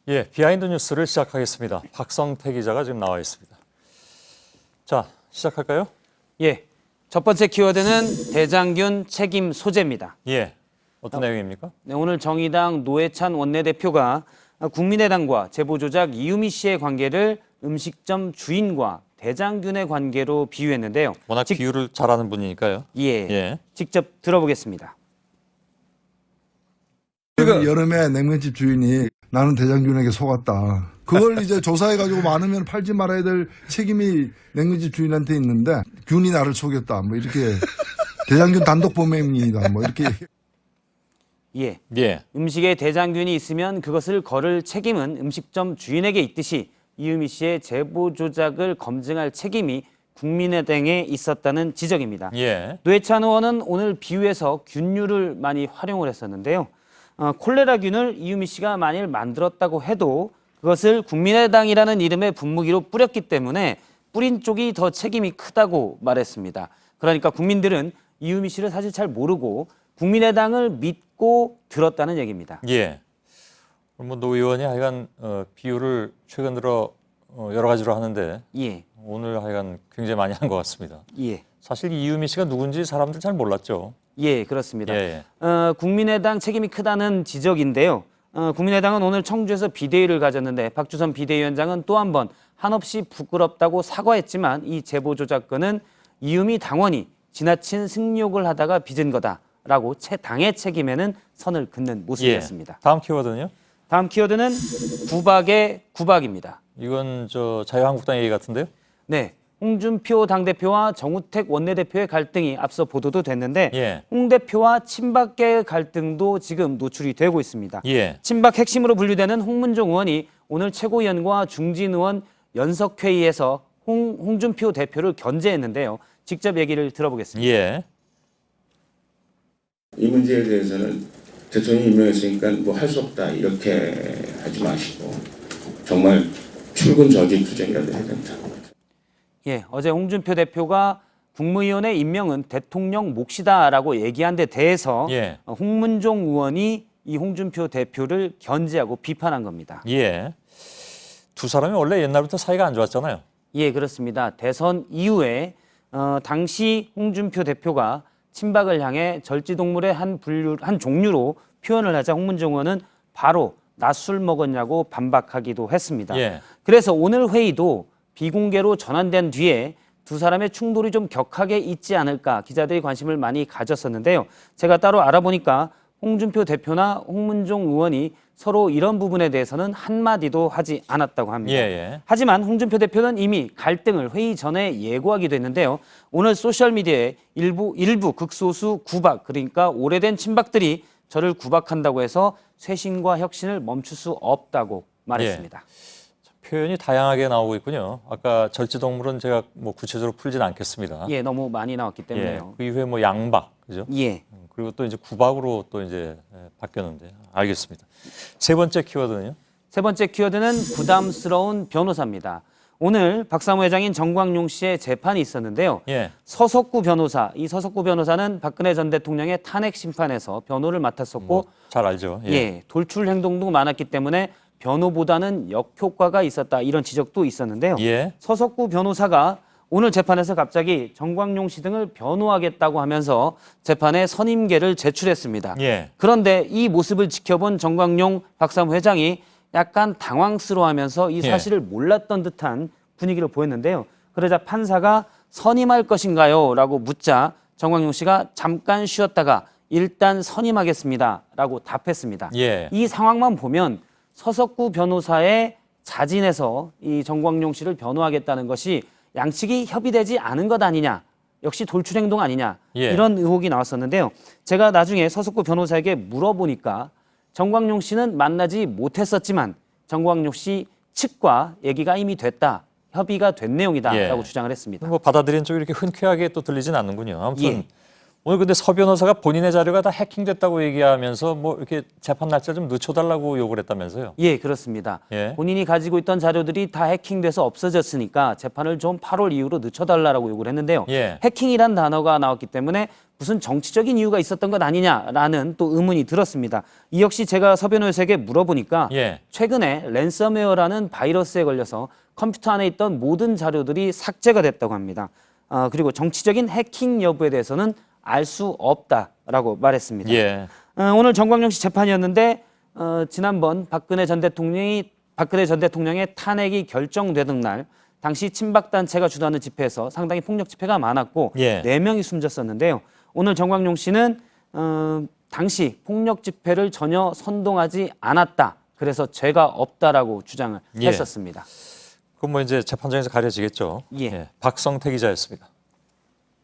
예, 비하인드 뉴스를 시작하겠습니다. 박성태 기자가 지금 나와 있습니다. 자, 시작할까요? 예, 첫 번째 키워드는 대장균 책임 소재입니다. 예, 어떤 내용입니까? 네, 오늘 정의당 노회찬 원내대표가 국민의당과 제보조작 이유미 씨의 관계를 음식점 주인과 대장균의 관계로 비유했는데요. 워낙 비유를 잘하는 분이니까요. 예, 직접 들어보겠습니다. 여름에 냉면집 주인이 나는 대장균에게 속았다. 그걸 이제 조사해가지고 많으면 팔지 말아야 될 책임이 냉면집 주인한테 있는데 균이 나를 속였다. 뭐 이렇게 대장균 단독 범행입니다. 뭐 이렇게. 예, 음식에 대장균이 있으면 그것을 거를 책임은 음식점 주인에게 있듯이 이유미 씨의 제보 조작을 검증할 책임이 국민의당에 있었다는 지적입니다. 예. 노회찬 의원은 오늘 비유에서 균류를 많이 활용을 했었는데요. 콜레라균을 이유미 씨가 만일 만들었다고 해도 그것을 국민의당이라는 이름의 분무기로 뿌렸기 때문에 뿌린 쪽이 더 책임이 크다고 말했습니다. 그러니까 국민들은 이유미 씨를 사실 잘 모르고 국민의당을 믿고 들었다는 얘기입니다. 예. 뭐 노 의원이 하여간 비유를 최근 들어 여러 가지로 하는데 예, 오늘 하여간 굉장히 많이 한 것 같습니다. 예, 사실 이유미 씨가 누군지 사람들 잘 몰랐죠. 예, 그렇습니다. 예. 국민의당 책임이 크다는 지적인데요. 국민의당은 오늘 청주에서 비대위를 가졌는데 박주선 비대위원장은 또 한 번 한없이 부끄럽다고 사과했지만 이 제보 조작건은 이유미 당원이 지나친 승욕을 하다가 빚은 거다라고 당의 책임에는 선을 긋는 모습이었습니다. 예. 다음 키워드는요? 다음 키워드는 구박의 구박입니다. 이건 자유한국당 얘기 같은데요? 네, 홍준표 당대표와 정우택 원내대표의 갈등이 앞서 보도도 됐는데 예. 홍 대표와 친박계의 갈등도 지금 노출이 되고 있습니다. 예. 친박 핵심으로 분류되는 홍문종 의원이 오늘 최고위원과 중진 의원 연석회의에서 홍준표 대표를 견제했는데요. 직접 얘기를 들어보겠습니다. 예. 이 문제에 대해서는 대통령이 임명했으니까 뭐 할 수 없다 이렇게 하지 마시고 정말 출근 저지 투쟁이라도 해야 된다. 예, 어제 홍준표 대표가 국무위원의 임명은 대통령 몫이다라고 얘기한 데 대해서 예. 홍문종 의원이 이 홍준표 대표를 견제하고 비판한 겁니다. 예. 두 사람이 원래 옛날부터 사이가 안 좋았잖아요. 예, 그렇습니다. 대선 이후에 당시 홍준표 대표가 친박을 향해 절지동물의 한 종류로 표현을 하자 홍문종 의원은 바로 낮술 먹었냐고 반박하기도 했습니다. 예. 그래서 오늘 회의도 비공개로 전환된 뒤에 두 사람의 충돌이 좀 격하게 있지 않을까 기자들이 관심을 많이 가졌었는데요. 제가 따로 알아보니까 홍준표 대표나 홍문종 의원이 서로 이런 부분에 대해서는 한마디도 하지 않았다고 합니다. 예. 하지만 홍준표 대표는 이미 갈등을 회의 전에 예고하기도 했는데요. 오늘 소셜미디어에 일부 극소수 구박, 그러니까 오래된 친박들이 저를 구박한다고 해서 쇄신과 혁신을 멈출 수 없다고 말했습니다. 표현이 다양하게 나오고 있군요. 아까 절지동물은 제가 뭐 구체적으로 풀진 않겠습니다. 예, 너무 많이 나왔기 때문에요. 그 이후에 뭐 양박, 그죠? 예. 그리고 또 이제 구박으로 또 이제 바뀌었는데 알겠습니다. 세 번째 키워드는요? 세 번째 키워드는 부담스러운 변호사입니다. 오늘 박사모 회장인 정광용 씨의 재판이 있었는데요. 예. 서석구 변호사, 이 서석구 변호사는 박근혜 전 대통령의 탄핵 심판에서 변호를 맡았었고 잘 알죠. 예, 돌출 행동도 많았기 때문에 변호보다는 역효과가 있었다 이런 지적도 있었는데요. 예. 서석구 변호사가 오늘 재판에서 갑자기 정광용 씨 등을 변호하겠다고 하면서 재판에 선임계를 제출했습니다. 예. 그런데 이 모습을 지켜본 정광용 박사모 회장이 약간 당황스러워하면서 이 사실을 몰랐던 듯한 분위기를 보였는데요. 그러자 판사가 선임할 것인가요? 라고 묻자 정광용 씨가 잠깐 쉬었다가 일단 선임하겠습니다. 라고 답했습니다. 예. 이 상황만 보면 서석구 변호사의 자진해서 이 정광용 씨를 변호하겠다는 것이 양측이 협의되지 않은 것 아니냐. 역시 돌출 행동 아니냐. 예. 이런 의혹이 나왔었는데요. 제가 나중에 서석구 변호사에게 물어보니까 정광용 씨는 만나지 못했었지만 정광용 씨 측과 얘기가 이미 됐다. 협의가 된 내용이다라고 주장을 했습니다. 뭐 받아들인 쪽이 이렇게 흔쾌하게 또 들리진 않는군요. 아무튼 예. 오늘 근데 서 변호사가 본인의 자료가 다 해킹됐다고 얘기하면서 뭐 이렇게 재판 날짜 좀 늦춰달라고 요구를 했다면서요? 예, 그렇습니다. 예. 본인이 가지고 있던 자료들이 다 해킹돼서 없어졌으니까 재판을 좀 8월 이후로 늦춰달라고 요구를 했는데요. 예. 해킹이란 단어가 나왔기 때문에 무슨 정치적인 이유가 있었던 것 아니냐라는 또 의문이 들었습니다. 이 역시 제가 서 변호사에게 물어보니까 예. 최근에 랜섬웨어라는 바이러스에 걸려서 컴퓨터 안에 있던 모든 자료들이 삭제가 됐다고 합니다. 그리고 정치적인 해킹 여부에 대해서는 알 수 없다라고 말했습니다. 예. 오늘 정광용 씨 재판이었는데 지난번 박근혜 전 대통령의 탄핵이 결정되던 날 당시 친박단체가 주도하는 집회에서 상당히 폭력 집회가 많았고 예. 4명이 숨졌었는데요. 오늘 정광용 씨는 당시 폭력 집회를 전혀 선동하지 않았다. 그래서 죄가 없다라고 주장을 예. 했었습니다. 그럼 뭐 이제 재판장에서 가려지겠죠. 예. 박성태 기자였습니다.